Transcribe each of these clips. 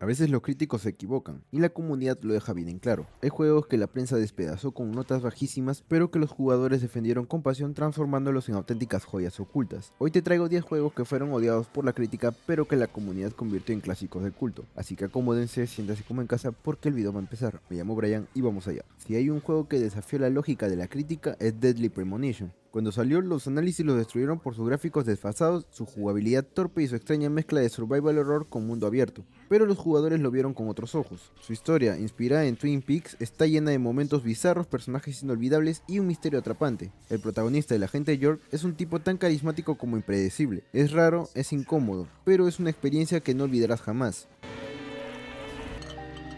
A veces los críticos se equivocan, y la comunidad lo deja bien en claro. Hay juegos que la prensa despedazó con notas bajísimas, pero que los jugadores defendieron con pasión transformándolos en auténticas joyas ocultas. Hoy te traigo 10 juegos que fueron odiados por la crítica, pero que la comunidad convirtió en clásicos de culto. Así que acomódense, siéntanse como en casa, porque el video va a empezar. Me llamo Brian y vamos allá. Si hay un juego que desafió la lógica de la crítica, es Deadly Premonition. Cuando salió, los análisis lo destruyeron por sus gráficos desfasados, su jugabilidad torpe y su extraña mezcla de survival horror con mundo abierto. Pero los jugadores lo vieron con otros ojos. Su historia, inspirada en Twin Peaks, está llena de momentos bizarros, personajes inolvidables y un misterio atrapante. El protagonista, el agente York, es un tipo tan carismático como impredecible. Es raro, es incómodo, pero es una experiencia que no olvidarás jamás.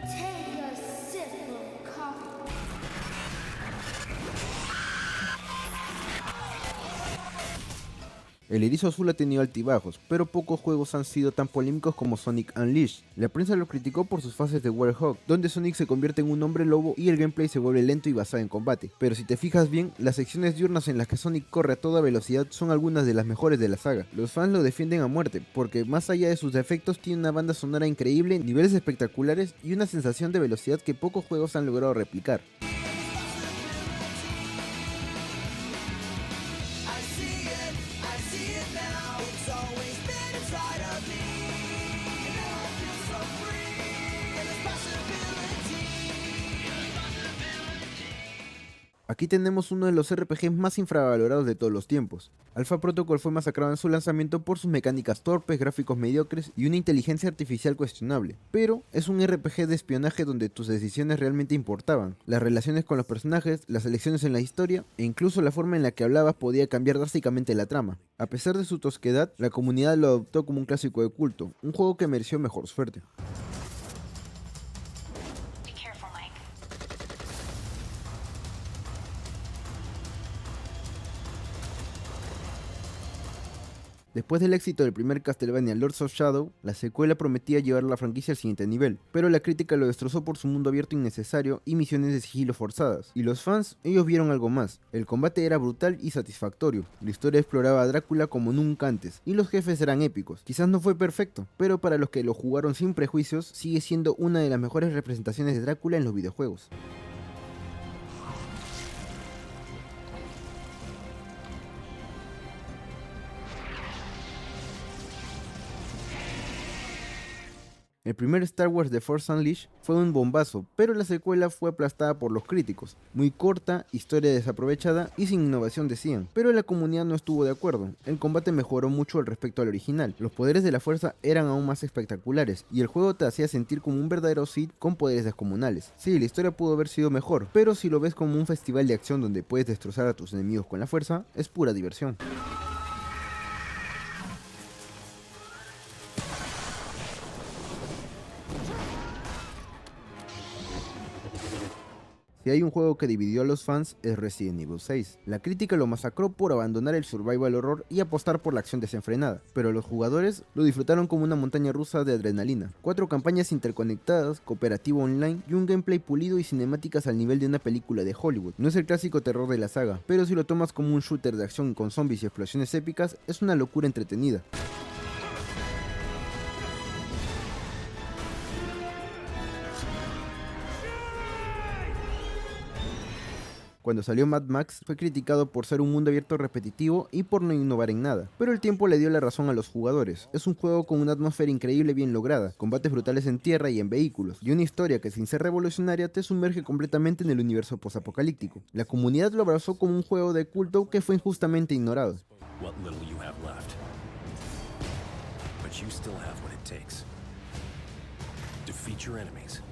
Take a sip of coffee. El Erizo Azul ha tenido altibajos, pero pocos juegos han sido tan polémicos como Sonic Unleashed. La prensa lo criticó por sus fases de Warhawk, donde Sonic se convierte en un hombre lobo y el gameplay se vuelve lento y basado en combate. Pero si te fijas bien, las secciones diurnas en las que Sonic corre a toda velocidad son algunas de las mejores de la saga. Los fans lo defienden a muerte, porque más allá de sus defectos tiene una banda sonora increíble, niveles espectaculares y una sensación de velocidad que pocos juegos han logrado replicar. I see it now. It's always been inside of me. And now I feel so free. And there's possibility. Aquí tenemos uno de los RPGs más infravalorados de todos los tiempos. Alpha Protocol fue masacrado en su lanzamiento por sus mecánicas torpes, gráficos mediocres y una inteligencia artificial cuestionable. Pero es un RPG de espionaje donde tus decisiones realmente importaban. Las relaciones con los personajes, las elecciones en la historia e incluso la forma en la que hablabas podía cambiar drásticamente la trama. A pesar de su tosquedad, la comunidad lo adoptó como un clásico de culto, un juego que mereció mejor suerte. Be careful, Mike. Después del éxito del primer Castlevania Lords of Shadow, la secuela prometía llevar la franquicia al siguiente nivel, pero la crítica lo destrozó por su mundo abierto innecesario y misiones de sigilo forzadas. Y los fans, ellos vieron algo más. El combate era brutal y satisfactorio, la historia exploraba a Drácula como nunca antes, y los jefes eran épicos. Quizás no fue perfecto, pero para los que lo jugaron sin prejuicios, sigue siendo una de las mejores representaciones de Drácula en los videojuegos. El primer Star Wars The Force Unleashed fue un bombazo, pero la secuela fue aplastada por los críticos. Muy corta, historia desaprovechada y sin innovación decían, pero la comunidad no estuvo de acuerdo. El combate mejoró mucho al respecto al original, los poderes de la fuerza eran aún más espectaculares y el juego te hacía sentir como un verdadero Sith con poderes descomunales. Sí, la historia pudo haber sido mejor, pero si lo ves como un festival de acción donde puedes destrozar a tus enemigos con la fuerza, es pura diversión. Si hay un juego que dividió a los fans es Resident Evil 6. La crítica lo masacró por abandonar el survival horror y apostar por la acción desenfrenada, pero los jugadores lo disfrutaron como una montaña rusa de adrenalina. 4 campañas interconectadas, cooperativo online y un gameplay pulido y cinemáticas al nivel de una película de Hollywood. No es el clásico terror de la saga, pero si lo tomas como un shooter de acción con zombies y explosiones épicas, es una locura entretenida. Cuando salió Mad Max fue criticado por ser un mundo abierto repetitivo y por no innovar en nada, pero el tiempo le dio la razón a los jugadores. Es un juego con una atmósfera increíble bien lograda, combates brutales en tierra y en vehículos, y una historia que sin ser revolucionaria te sumerge completamente en el universo posapocalíptico. La comunidad lo abrazó como un juego de culto que fue injustamente ignorado. What little you have left. But you still have what it takes. Defeat your enemies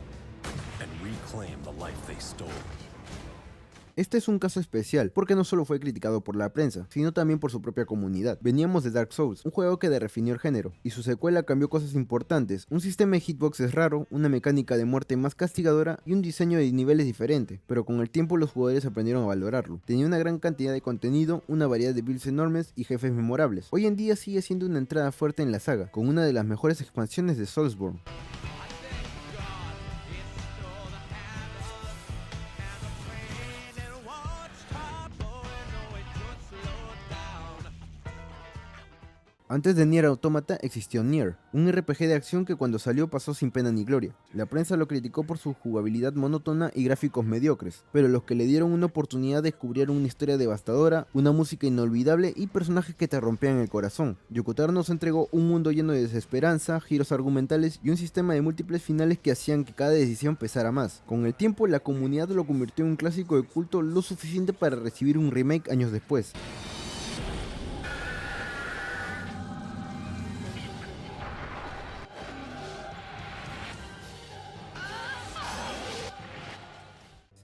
and reclaim the life they stole. Este es un caso especial, porque no solo fue criticado por la prensa, sino también por su propia comunidad. Veníamos de Dark Souls, un juego que redefinió el género, y su secuela cambió cosas importantes, un sistema de hitboxes raro, una mecánica de muerte más castigadora y un diseño de niveles diferente, pero con el tiempo los jugadores aprendieron a valorarlo. Tenía una gran cantidad de contenido, una variedad de builds enormes y jefes memorables. Hoy en día sigue siendo una entrada fuerte en la saga, con una de las mejores expansiones de Soulsborne. Antes de Nier Automata existió Nier, un RPG de acción que cuando salió pasó sin pena ni gloria. La prensa lo criticó por su jugabilidad monótona y gráficos mediocres, pero los que le dieron una oportunidad descubrieron una historia devastadora, una música inolvidable y personajes que te rompían el corazón. Yoko Taro nos entregó un mundo lleno de desesperanza, giros argumentales y un sistema de múltiples finales que hacían que cada decisión pesara más. Con el tiempo, la comunidad lo convirtió en un clásico de culto lo suficiente para recibir un remake años después.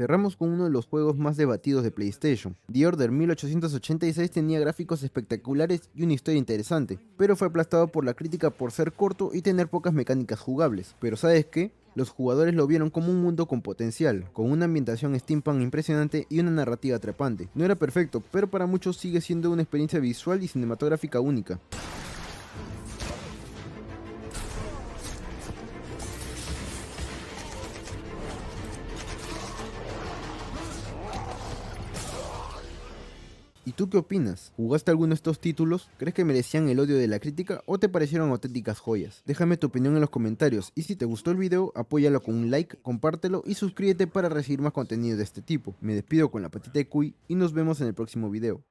Cerramos con uno de los juegos más debatidos de PlayStation. The Order 1886 tenía gráficos espectaculares y una historia interesante, pero fue aplastado por la crítica por ser corto y tener pocas mecánicas jugables. Pero ¿sabes qué? Los jugadores lo vieron como un mundo con potencial, con una ambientación steampunk impresionante y una narrativa atrapante. No era perfecto, pero para muchos sigue siendo una experiencia visual y cinematográfica única. ¿Y tú qué opinas? ¿Jugaste alguno de estos títulos? ¿Crees que merecían el odio de la crítica o te parecieron auténticas joyas? Déjame tu opinión en los comentarios y si te gustó el video, apóyalo con un like, compártelo y suscríbete para recibir más contenido de este tipo. Me despido con la patita de Cuy y nos vemos en el próximo video.